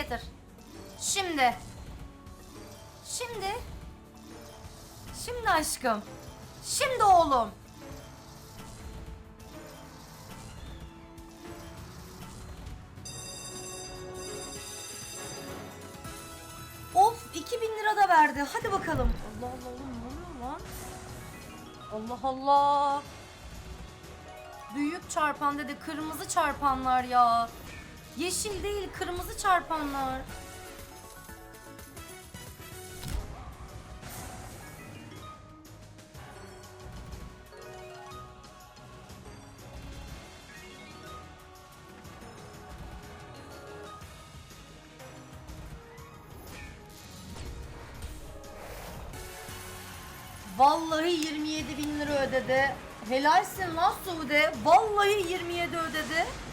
getir. Şimdi. Şimdi aşkım. Şimdi oğlum. Of 2000 lira da verdi. Hadi bakalım. Allah Allah oğlum ne oluyor lan? Allah Allah. Büyük çarpan dedi. Kırmızı çarpanlar ya. Yeşil değil kırmızı çarpanlar. Vallahi 27 bin lira ödedi. Helalsin lan Sude. Vallahi 27 ödedi.